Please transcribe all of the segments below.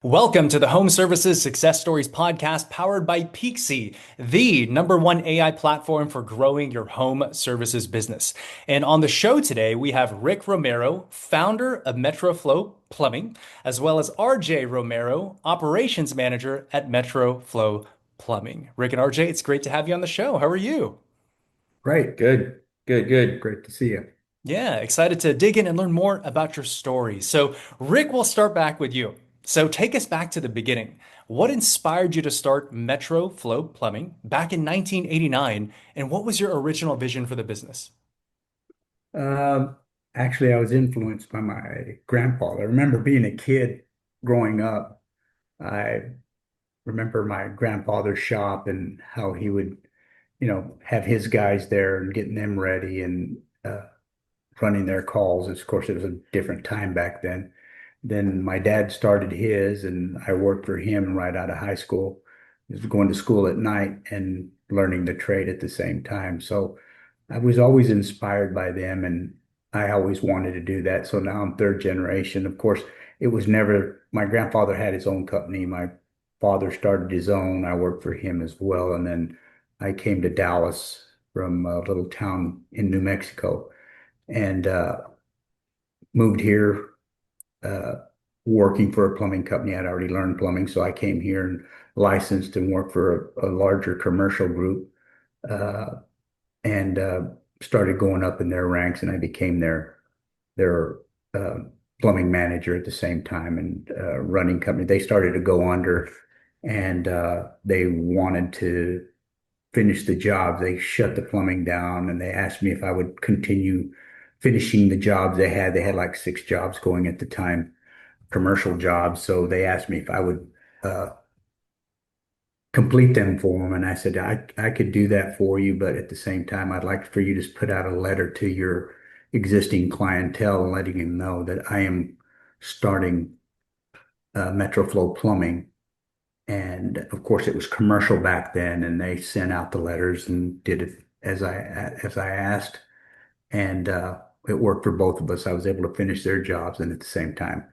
Welcome to the Home Services Success Stories podcast powered by Peakzi, the number one AI platform for growing your home services business. And on the show today, we have Rick Romero, founder of MetroFlow Plumbing, as well as RJ Romero, operations manager at MetroFlow Plumbing. Rick and RJ, it's great to have you on the show. How are you? Great. Good, good, good. Great to see you. Yeah, excited to dig in and learn more about your story. So, Rick, we'll start back with you. So, take us back to the beginning. What inspired you to start Metro Flow Plumbing back in 1989, and what was your original vision for the business? Um, Actually, I was influenced by my grandfather. I remember being a kid growing up. I remember my grandfather's shop and how he would, have his guys there and getting them ready and running their calls. Of course, it was a different time back then. Then my dad started his, and I worked for him right out of high school. He was going to school at night and learning the trade at the same time. So I was always inspired by them, and I always wanted to do that. So now I'm third generation. Of course, it was never, my grandfather had his own company. My father started his own. I worked for him as well. And then I came to Dallas from a little town in New Mexico and moved here uh, working for a plumbing company. I'd already learned plumbing, so I came here and licensed and worked for a larger commercial group uh, and started going up in their ranks, and I became their uh, plumbing manager at the same time and running company. They started to go under, and they wanted to finish the job. They shut the plumbing down, and they asked me if I would continue finishing the jobs they had. They had like six jobs going at the time, commercial jobs. So they asked me if I would uh, complete them for them. And I said, I could do that for you, but at the same time, I'd like for you to put out a letter to your existing clientele and letting them know that I am starting MetroFlow Plumbing. And of course, it was commercial back then, and they sent out the letters and did it as I asked, and it worked for both of us. I was able to finish their jobs, and at the same time,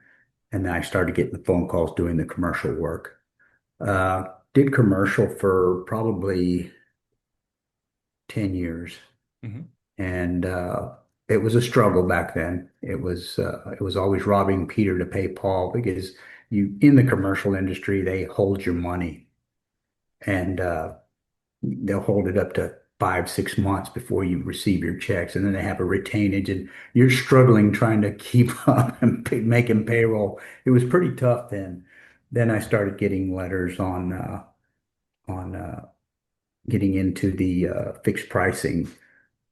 and then I started getting the phone calls doing the commercial work. Did commercial for probably 10 years, Mhm. and it was a struggle back then. It was always robbing Peter to pay Paul because you in the commercial industry they hold your money and they'll hold it up to 5, 6 months before you receive your checks, and then they have a retainage, and you're struggling trying to keep up and making payroll. It was pretty tough then. Then I started getting letters on getting into the fixed pricing,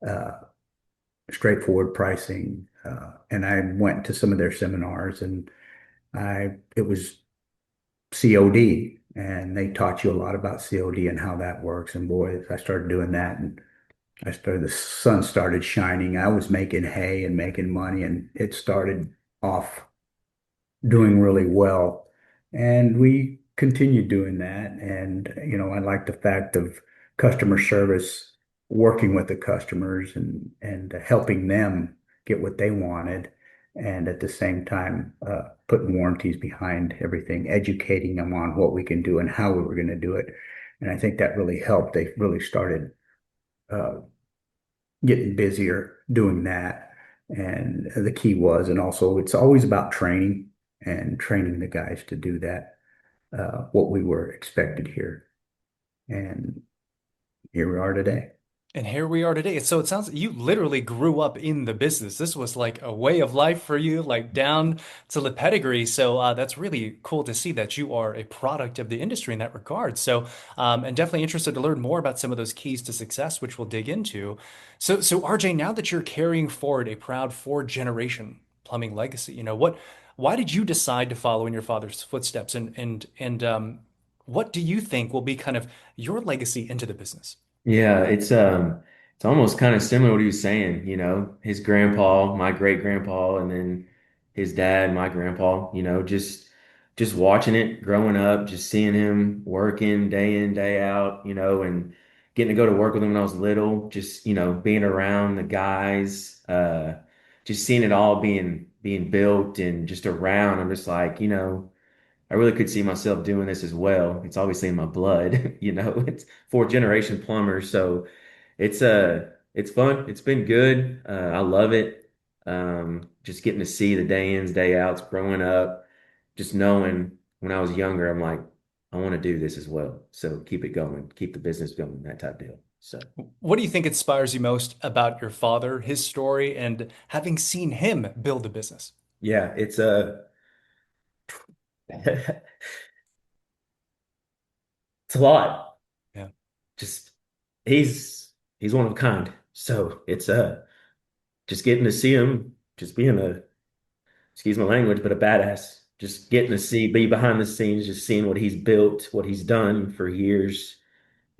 uh, straightforward pricing, and I went to some of their seminars, and I it was COD, and they taught you a lot about COD and how that works. And boy, I started doing that, and the sun started shining. I was making hay and making money, and it started off doing really well. And we continued doing that. And, I like the fact of customer service, working with the customers and helping them get what they wanted. And at the same time, putting warranties behind everything, educating them on what we can do and how we were going to do it. And I think that really helped. They really started uh, getting busier doing that. And the key was, and also it's always about training and training the guys to do that, what we were expected here. And here we are today. And here we are today. So it sounds you literally grew up in the business. This was like a way of life for you, like down to the pedigree. So that's really cool to see that you are a product of the industry in that regard. So, and definitely interested to learn more about some of those keys to success, which we'll dig into. So RJ, now that you're carrying forward a proud four-generation plumbing legacy, why did you decide to follow in your father's footsteps, and what do you think will be kind of your legacy into the business? Yeah, it's almost kind of similar to what he was saying, his grandpa, my great grandpa, and then his dad, my grandpa, just watching it growing up, just seeing him working day in, day out, and getting to go to work with him when I was little, just, being around the guys, just seeing it all being built and just around. I'm just like, I I really could see myself doing this as well. It's obviously in my blood, it's fourth generation plumber. So it's fun. It's been good. I love it. Just getting to see the day ins, day outs, growing up, just knowing when I was younger, I'm like, I want to do this as well. So keep it going, keep the business going, that type deal. So What do you think inspires you most about your father, his story, and having seen him build a business? yeah, it's it's a lot. Yeah. Just he's one of a kind. So it's just getting to see him, just being a, excuse my language, but a badass. Just getting to see, be behind the scenes, just seeing what he's built, what he's done for years,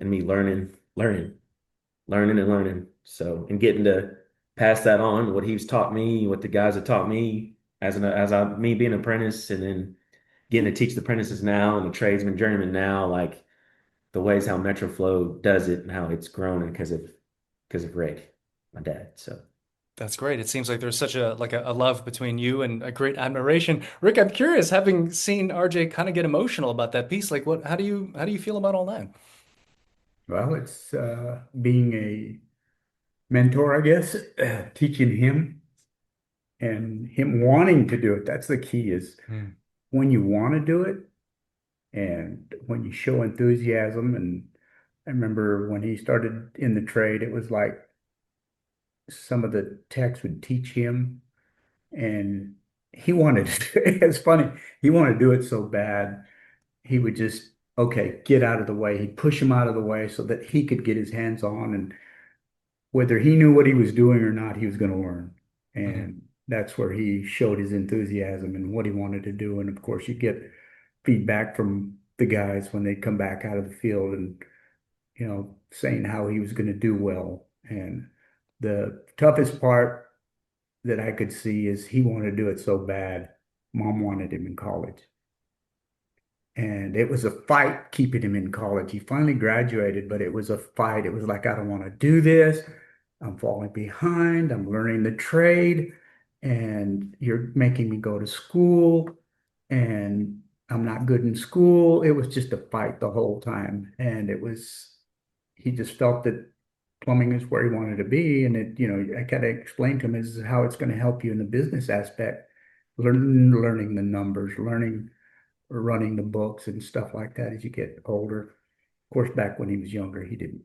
and me learning and learning. So, and getting to pass that on, what he's taught me, what the guys have taught me me being an apprentice, and then getting to teach the apprentices now and the tradesmen, journeymen now, like the ways how MetroFlow does it and how it's grown, and because of Rick, my dad. So. That's great. It seems like there's such a love between you and a great admiration. Rick, I'm curious, having seen RJ kind of get emotional about that piece, like what how do you feel about all that? Well, it's being a mentor, I guess, teaching him and him wanting to do it. That's the key is Hmm. when you want to do it and when you show enthusiasm. And I remember when he started in the trade, it was like some of the techs would teach him and he wanted to, it's funny, he wanted to do it so bad. He would just, okay, get out of the way. He'd push him out of the way so that he could get his hands on. And whether he knew what he was doing or not, he was going to learn. Hmm. And that's where he showed his enthusiasm and what he wanted to do. And of course, you get feedback from the guys when they come back out of the field and, saying how he was going to do well. And the toughest part that I could see is he wanted to do it so bad. Mom wanted him in college. And it was a fight keeping him in college. He finally graduated, but it was a fight. It was like, I don't want to do this. I'm falling behind. I'm learning the trade, and you're making me go to school, and I'm not good in school. It was just a fight the whole time. And he just felt that plumbing is where he wanted to be. And I kind of explained to him this is how it's going to help you in the business aspect, learning the numbers, learning running the books and stuff like that as you get older. Of course, back when he was younger, he didn't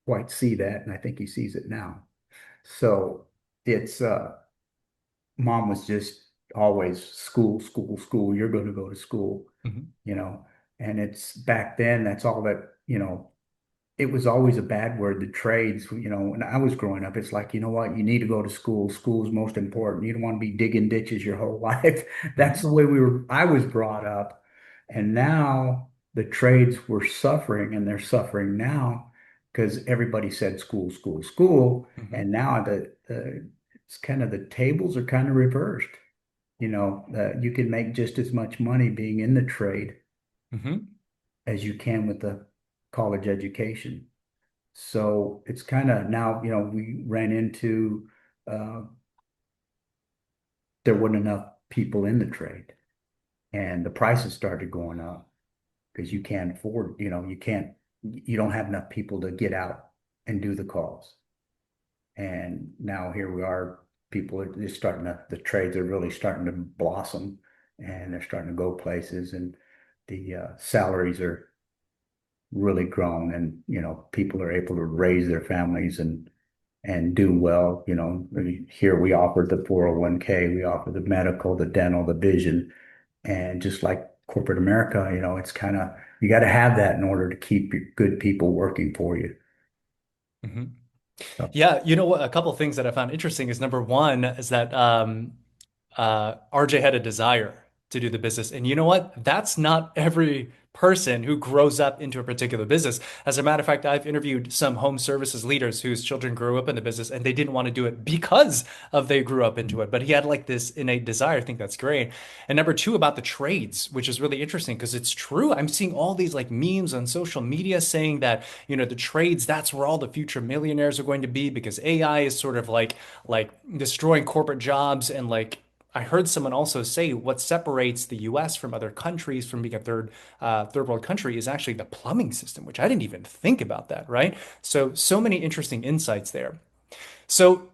quite see that, and I think he sees it now. So it's mom was just always school, school, school. You're going to go to school, Hmm. you know. And it's back then, that's all that, it was always a bad word, the trades, when I was growing up, it's like, you know what, you need to go to school. School is most important. You don't want to be digging ditches your whole life. That's Hmm. the way I was brought up. And now the trades were suffering and they're suffering now because everybody said school, school, school. Hmm. And now it's kind of the tables are kind of reversed. You can make just as much money being in the trade Hmm. as you can with the college education. So it's kind of now, we ran into uh, there weren't enough people in the trade and the prices started going up because you can't afford, you don't have enough people to get out and do the calls. And now here we are, people are just the trades are really starting to blossom and they're starting to go places and the salaries are really grown and people are able to raise their families and do well. Here we offer the 401k, we offer the medical, the dental, the vision, and just like corporate America, it's kind of you got to have that in order to keep your good people working for you. Hmm. So, Yeah, you know what? A couple of things that I found interesting is number one is that RJ had a desire to do the business. And you know what? That's not every person who grows up into a particular business. As a matter of fact, I've interviewed some home services leaders whose children grew up in the business and they didn't want to do it because of they grew up into it. But he had like this innate desire. I think that's great. And number two, about the trades, which is really interesting because it's true. I'm seeing all these like memes on social media saying that, the trades, that's where all the future millionaires are going to be because AI is sort of like destroying corporate jobs and like I heard someone also say what separates the US from other countries from being a third world country is actually the plumbing system, which I didn't even think about that, right? So many interesting insights there.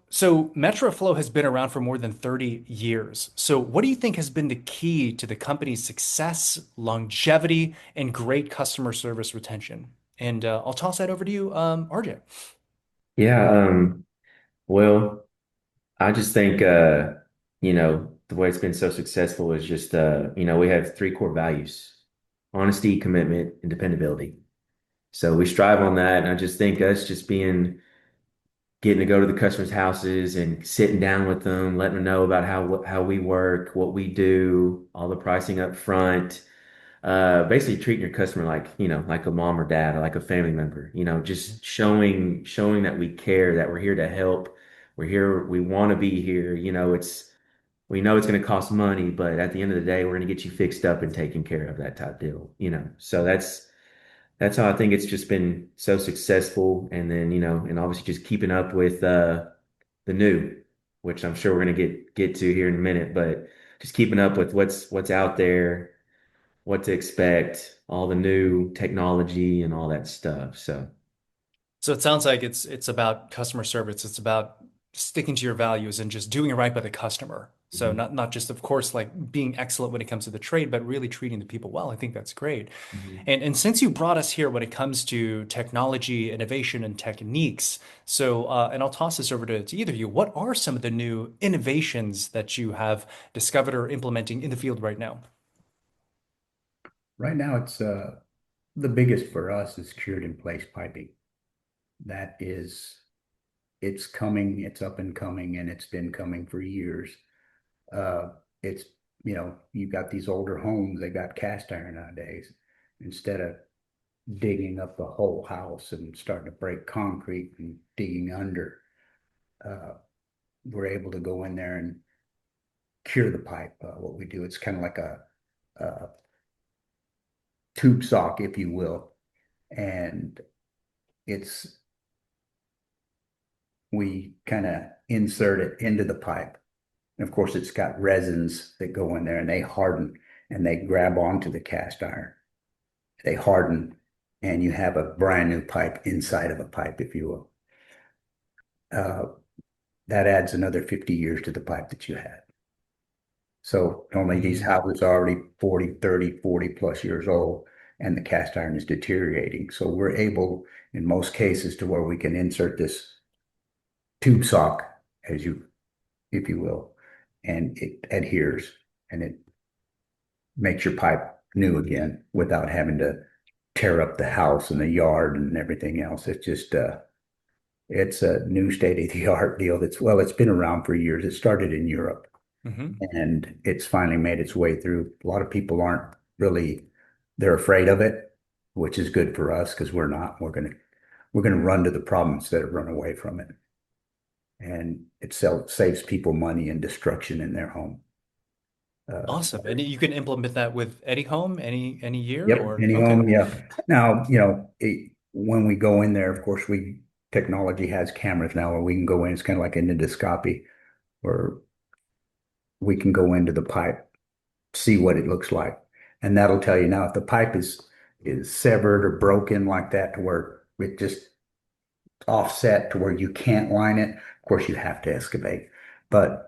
So Metroflow has been around for more than 30 years. So what do you think has been the key to the company's success, longevity, and great customer service retention? And I'll toss that over to you, RJ. Yeah, well, I just think the way it's been so successful is just we have three core values: honesty, commitment, and dependability. So we strive on that, and I just think us just being getting to go to the customers' houses and sitting down with them, letting them know about how we work, what we do, all the pricing up front. Basically treating your customer like, like a mom or dad or like a family member, just showing that we care, that we're here to help. We're here, we want to be here. We know it's going to cost money, but at the end of the day, we're going to get you fixed up and taken care of, that type deal. So that's how I think it's just been so successful. And then, and obviously just keeping up with the new, which I'm sure we're going to get to here in a minute, but just keeping up with what's out there, what to expect, all the new technology and all that stuff. So, So it sounds like it's about customer service. It's about sticking to your values and just doing it right by the customer. So mhm, not just, of course, like being excellent when it comes to the trade, but really treating the people well. I think that's great. mhm. And since you brought us here when it comes to technology, innovation, and techniques, so and I'll toss this over to either of you. What are some of the new innovations that you have discovered or implementing in the field right now? Right now, it's the biggest for us is cured in place piping. That is, it's coming, it's up and coming, and it's been coming for years. It's, you've got these older homes, they got cast iron nowadays. Instead of digging up the whole house and starting to break concrete and digging under, uh, we're able to go in there and cure the pipe. What we do, it's kind of like a tube sock, if you will, and it's we kind of insert it into the pipe. And of course, it's got resins that go in there and they harden and they grab onto the cast iron. They harden, and you have a brand new pipe inside of a pipe, if you will. Uh, that adds another 50 years to the pipe that you had. So normally these Mm. houses are already 40, 30, 40 plus years old, and the cast iron is deteriorating. So we're able, in most cases, to where we can insert this tube sock, as you, if you will, and it adheres and it makes your pipe new again without having to tear up the house and the yard and everything else. It's just it's a new state of the art deal that's well, it's been around for years. It started in Europe Hmm. and it's finally made its way through. A lot of people aren't really they're afraid of it, which is good for us because we're not. We're gonna run to the problem instead of run away from it. And it saves people money and destruction in their home. Awesome. And you can implement that with any home, any year, Yep, or any okay. home, yeah. Now, when we go in there, of course, we technology has cameras now where we can go in. It's kind of like an endoscopy where we can go into the pipe, see what it looks like, and that'll tell you now if the pipe is severed or broken like that to where it just offset to where you can't line it. Of course, you have to excavate, but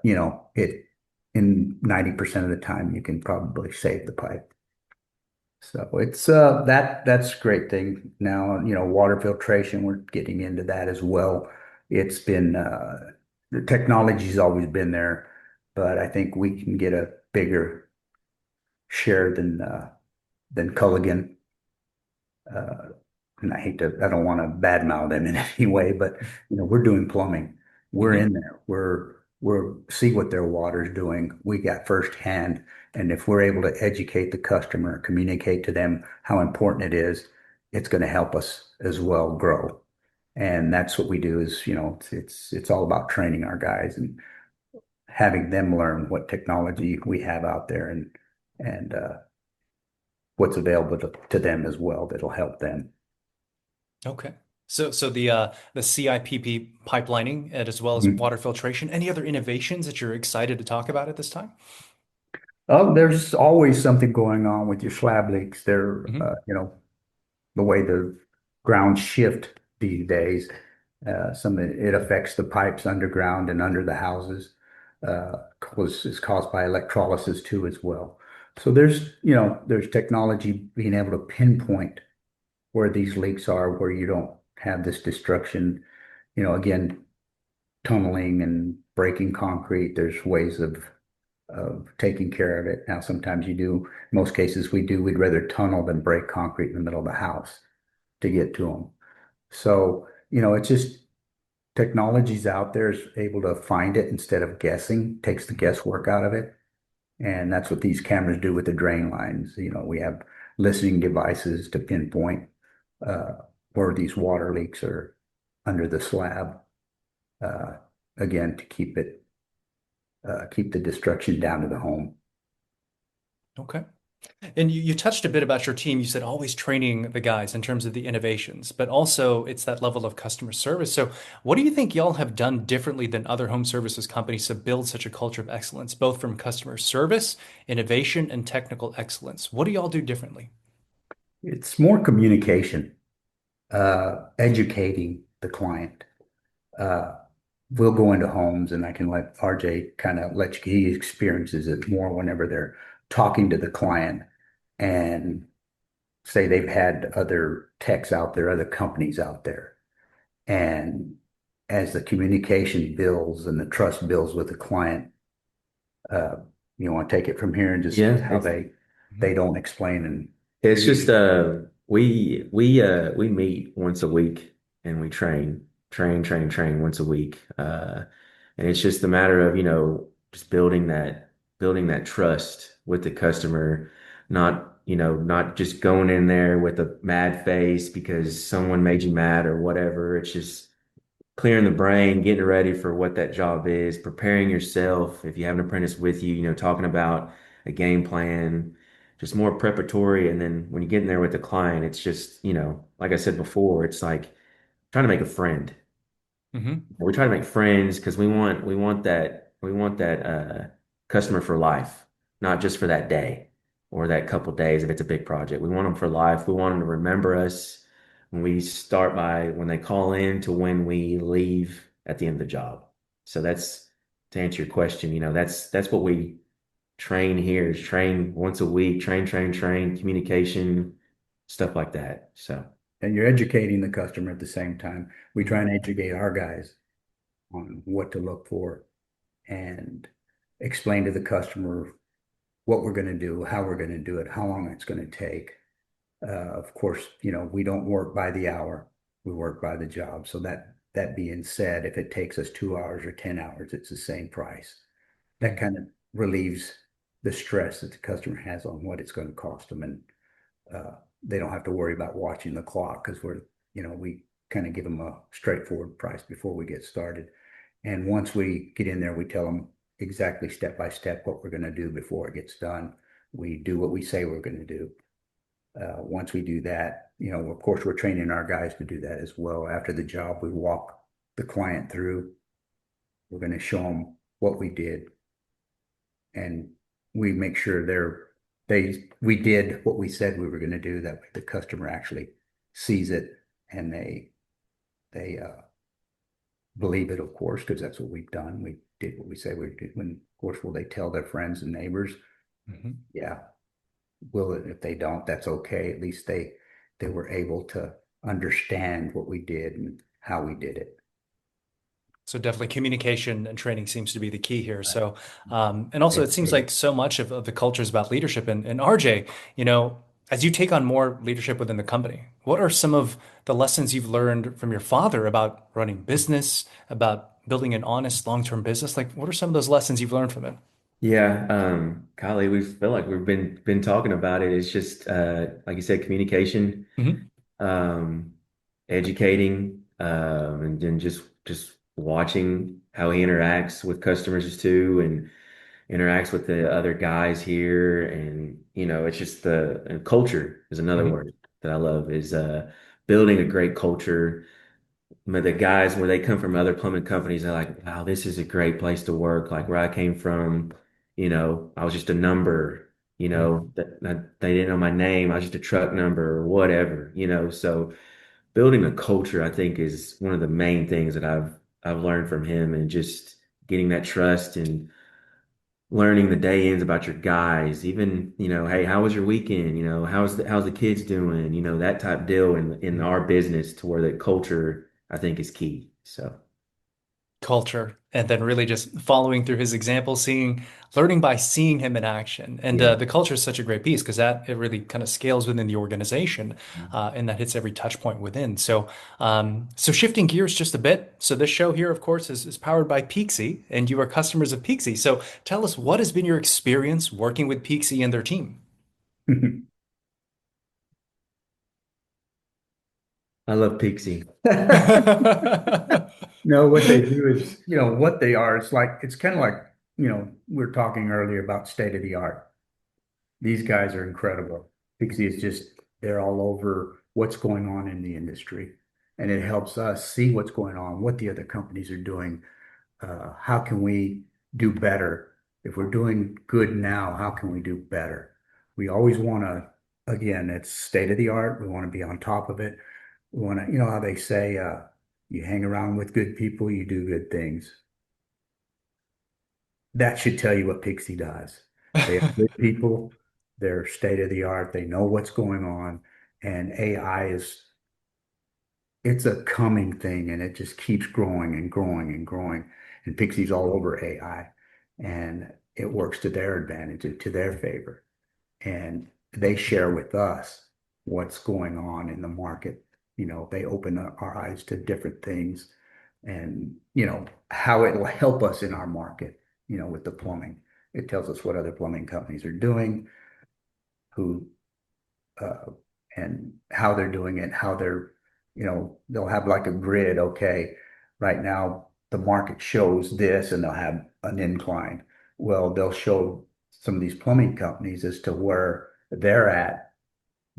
it in 90% of the time you can probably save the pipe. So it's that's a great thing. Now, water filtration, we're getting into that as well. It's been the technology's always been there, but I think we can get a bigger share than Culligan. Uh, and I don't want to badmouth them in any way, but we're doing plumbing. We're Hmm. in there. We're see what their water's doing. We got firsthand, and if we're able to educate the customer, communicate to them how important it is, it's going to help us as well grow. And that's what we do is, it's all about training our guys and having them learn what technology we have out there and what's available to them as well that'll help them. Okay. So the CIPP pipelining and as well as Mhm. water filtration. Any other innovations that you're excited to talk about at this time? Oh, there's always something going on with your slab leaks. Hmm. The way the ground shift these days, it affects the pipes underground and under the houses. Is caused by electrolysis too as well. So there's technology being able to pinpoint where these leaks are, where you don't have this destruction. Again, tunneling and breaking concrete. There's ways of taking care of it. Now, sometimes you do. In most cases, we do. We'd rather tunnel than break concrete in the middle of the house to get to them. So, it's just technology's out there is able to find it instead of guessing, takes the Hmm. guesswork out of it. And that's what these cameras do with the drain lines. We have listening devices to pinpoint uh, where these water leaks are under the slab. Uh, again, to keep the destruction down to the home. Okay. And you touched a bit about your team. You said always training the guys in terms of the innovations, but also it's that level of customer service. So, what do you think y'all have done differently than other home services companies to build such a culture of excellence, both from customer service, innovation, and technical excellence? What do y'all do differently? It's more communication, educating the client. Uh, we'll go into homes and I can let RJ kind of let you, he experiences it more whenever they're talking to the client and say they've had other techs out there, other companies out there. And as the communication builds and the trust builds with the client, uh, you want to take it from here and just Yeah, how they don't explain and it's just you, we meet once a week and we train once a week. And it's just a matter of, just building that trust with the customer, not just going in there with a mad face because someone made you mad or whatever. It's just clearing the brain, getting ready for what that job is, preparing yourself. If you have an apprentice with you, talking about a game plan, just more preparatory. And then when you get in there with the client, it's just, like I said before, it's like trying to make a friend. Hmm. We try to make friends because we want that customer for life, not just for that day or that couple days if it's a big project. We want them for life. We want them to remember us when they call in to when we leave at the end of the job. So that's to answer your question, that's what we train here is train once a week, train, communication, stuff like that. So and you're educating the customer at the same time. We try and Hmm. educate our guys on what to look for and explain to the customer what we're going to do, how we're going to do it, how long it's going to take. Of course, we don't work by the hour, we work by the job. So that being said, if it takes us 2 hours or 10 hours, it's the same price. That Hmm. kind of relieves the stress that the customer has on what it's going to cost them. And they don't have to worry about watching the clock because we kind of give them a straightforward price before we get started. And once we get in there, we tell them exactly step by step what we're going to do before it gets done. We do what we say we're going to do. Once we do that, of course, we're training our guys to do that as well. After the job, we walk the client through. We're going to show them what we did, and we make sure we did what we said we were going to do. That way, the customer actually sees it and they believe it, of course, because that's what we've done. We did what we say we did. When, of course, will they tell their friends and neighbors? Hmm. Yeah. Will it? If they don't, that's okay. At least they were able to understand what we did and how we did it. So definitely communication and training seems to be the key here. Right. So, and also it seems Educating. like so much of the culture is about leadership. And RJ, as you take on more leadership within the company, what are some of the lessons you've learned from your father about running business, about building an honest long-term business? Like, what are some of those lessons you've learned from him? yeah, Kylie, we feel like we've been talking about it. It's just like you said, communication, Hmm. um, educating, and then just watching how he interacts with customers too, and interacts with the other guys here, and it's just and culture is another Hmm. word that I love is building a great culture. the guys where they come from other plumbing companies, they're like, wow, this is a great place to work. Like where I came from, I was just a number, that they didn't know my name. I was just a truck number or whatever. So building a culture, I think, is one of the main things that I've learned from him, and just getting that trust and learning the day ins about your guys. Even, hey, how was your weekend? How's the kids doing? That type deal in our business, to where that culture, I think, is key. So Culture, and then really just following through his example, learning by seeing him in action. And yeah. the culture is such a great piece because it really kind of scales within the organization, and that hits every touch point within. So shifting gears just a bit. So this show here, of course, is powered by Peakzi, and you are customers of Peakzi. So tell us, what has been your experience working with Peakzi and their team? I love Pixie. No, what they do is, what they are. It's kind of like, we are talking earlier about state of the art. These guys are incredible. Pixie is just, they're all over what's going on in the industry. And it helps us see what's going on, what the other companies are doing. How can we do better? If we're doing good now, how can we do better? We always want to, again, it's state of the art. We want to be on top of it. We want to, how they say, you hang around with good people, you do good things. That should tell you what Pixie does. They have good people, they're state of the art, they know what's going on, and AI it's a coming thing and it just keeps growing and growing and growing. And Pixie's all over AI and it works to their advantage and to their favor. And they share with us what's going on in the market. They open up our eyes to different things and, how it will help us in our market, with the plumbing. It tells us what other plumbing companies are doing, who, uh, and how they're doing it, they'll have like a grid. Okay, right now the market shows this, and they'll have an incline. Well, they'll show some of these plumbing companies as to where they're at.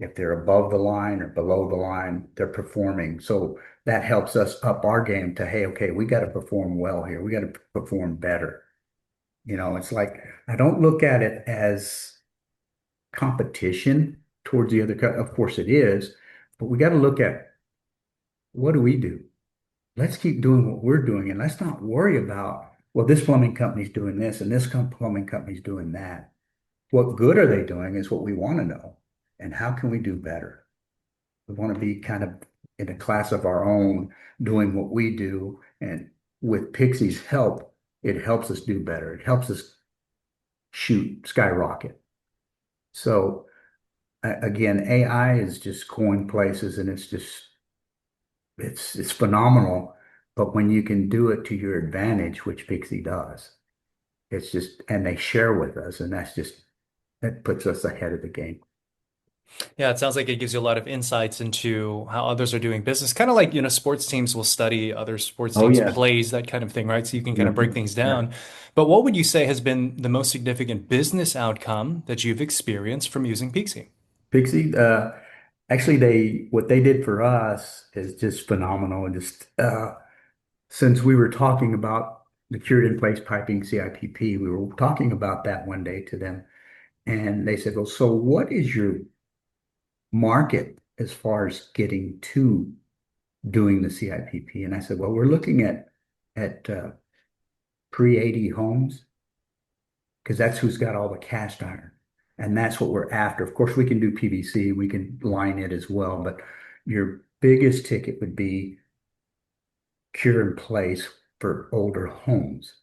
If they're above the line or below the line, they're performing. So that helps us up our game to, hey, okay, we got to perform well here. We got to perform better. It's like I don't look at it as competition towards the other. Of course it is, but we got to look at what do we do? Let's keep doing what we're doing and let's not worry about, well, this plumbing company's doing this and this plumbing company's doing that. What good are they doing is what we want to know. And how can we do better? We want to be kind of in a class of our own, doing what we do. And with Pixie's help, it helps us do better. It helps us skyrocket. So again, AI is just going places and it's phenomenal. But when you can do it to your advantage, which Pixie does, it's just, and they share with us, and that puts us ahead of the game. Yeah, it sounds like it gives you a lot of insights into how others are doing business. Kind of like, sports teams will study other sports Oh teams' yeah. plays, that kind of thing, right? So you can kind of break Mhm. things Yeah. down. But what would you say has been the most significant business outcome that you've experienced from using Peakzi? Pixie, actually, what they did for us is just phenomenal. And just since we were talking about the cured in place piping CIPP, we were talking about that one day to them, and they said, "Well, so what is your market as far as getting to doing the CIPP?" And I said, "Well, we're looking at pre-80 homes because that's who's got all the cast iron, and that's what we're after. Of course, we can do PVC, we can line it as well, but your biggest ticket would be cure in place for older homes."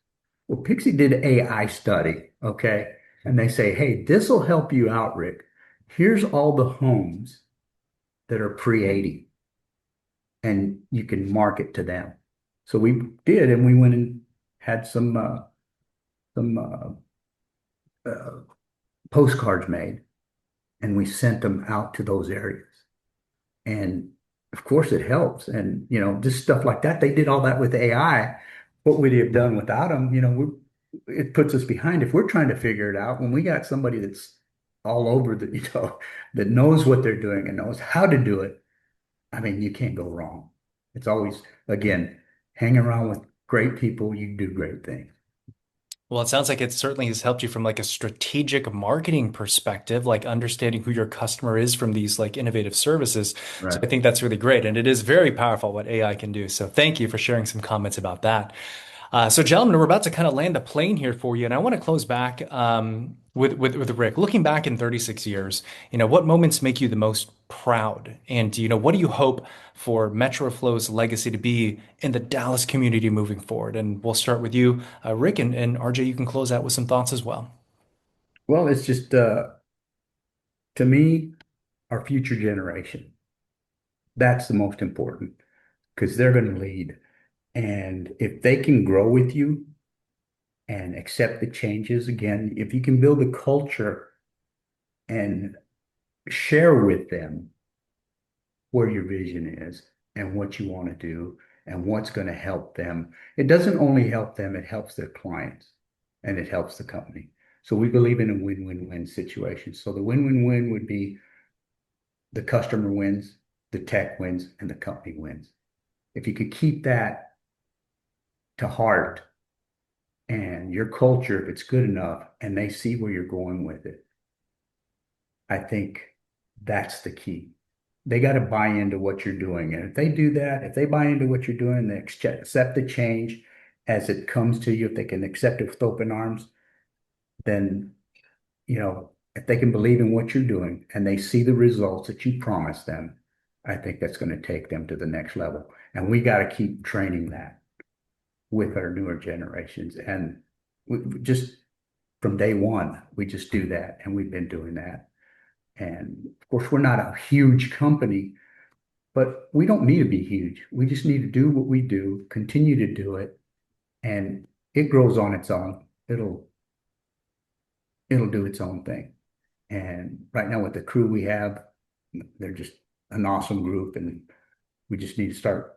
Well, Pixie did an AI study, okay? And they say, hey, this will help you out, Rick. Here's all the homes that are pre-80, and you can market to them. So we did, and we went and had some uh, postcards made, and we sent them out to those areas. And of course, it helps. And, just stuff like that. They did all that with AI. What would he have done without them? It puts us behind. If we're trying to figure it out, when we got somebody that's all over the, that knows what they're doing and knows how to do it, I mean, you can't go wrong. It's always, again, hang around with great people, you do great things. Well, it sounds like it certainly has helped you from like a strategic marketing perspective, like understanding who your customer is from these like innovative services. So I Right. think that's really great. And it is very powerful what AI can do. So thank you for sharing some comments about that. So, gentlemen, we're about to kind of land the plane here for you, and I want to close back with Rick. Looking back in 36 years, what moments make you the most proud, and what do you hope for MetroFlow's legacy to be in the Dallas community moving forward? And we'll start with you, Rick, and RJ. You can close out with some thoughts as well. Well, it's just, to me, our future generation. That's the most important because they're going to lead. And if they can grow with you and accept the changes, again, if you can build a culture and share with them where your vision is and what you want to do and what's going to help them, it doesn't only help them, it helps their clients and it helps the company. So we believe in a win-win-win situation. So the win-win-win would be the customer wins, the tech wins, and the company wins. If you could keep that to heart and your culture, if it's good enough and they see where you're going with it, I think that's the key. They got to buy into what you're doing. And if they do that, if they buy into what you're doing, they accept the change as it comes to you, if they can accept it with open arms, then, if they can believe in what you're doing and they see the results that you promised them, I think that's going to take them to the next level. And we got to keep training that with our newer generations. And just from day one, we just do that. And we've been doing that. And of course, we're not a huge company, but we don't need to be huge. We just need to do what we do, continue to do it, and it grows on its own. It'll do its own thing. And right now with the crew we have, they're just an awesome group, and we just need to start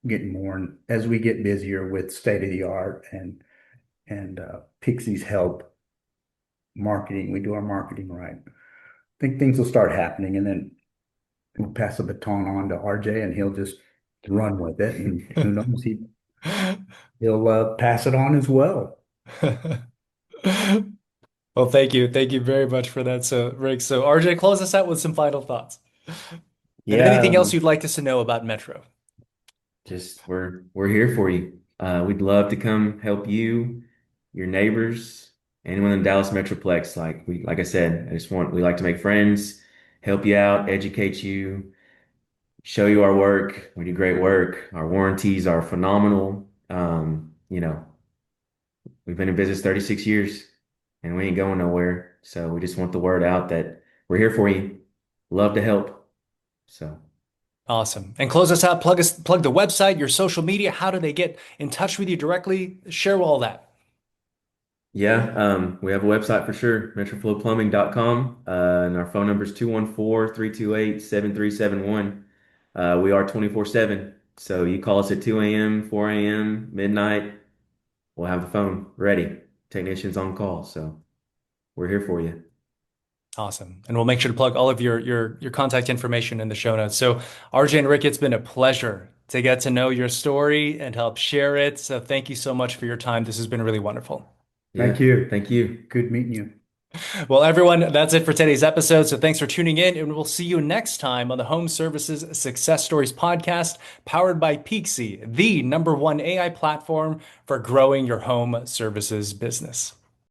getting more. And as we get busier with state of the art and Peakzi's help marketing, we do our marketing right. I think things will start happening, and then we'll pass the baton on to RJ, and he'll just run with it. And who knows, he'll pass it on as well. Well, thank you. Thank you very much for that. So, Rick, so RJ, close us out with some final thoughts. And Yeah, anything else you'd like us to know about Metro? just we're here for you. We'd love to come help you, your neighbors, anyone in the Dallas Metroplex. Like I said, we like to make friends, help you out, educate you, show you our work. We do great work. Our warranties are phenomenal. We've been in business 36 years and we ain't going nowhere. So we just want the word out that we're here for you. Love to help. So Awesome. And close us out. Plug the website, your social media. How do they get in touch with you directly? Share all that. yeah, we have a website for sure, metroflowplumbing.com. And our phone number is 214-328-7371. We are 24/7. So you call us at 2 a.m., 4 a.m., midnight. We'll have the phone ready. Technicians on call. So we're here for you. Awesome. And we'll make sure to plug all of your contact information in the show notes. So, RJ and Rick, it's been a pleasure to get to know your story and help share it. So thank you so much for your time. This has been really wonderful. Thank Yeah. you. Thank you. Good meeting you. Well, everyone, that's it for today's episode. So thanks for tuning in, and we'll see you next time on the Home Services Success Stories podcast, powered by Peakzi, the #1 AI platform for growing your home services business.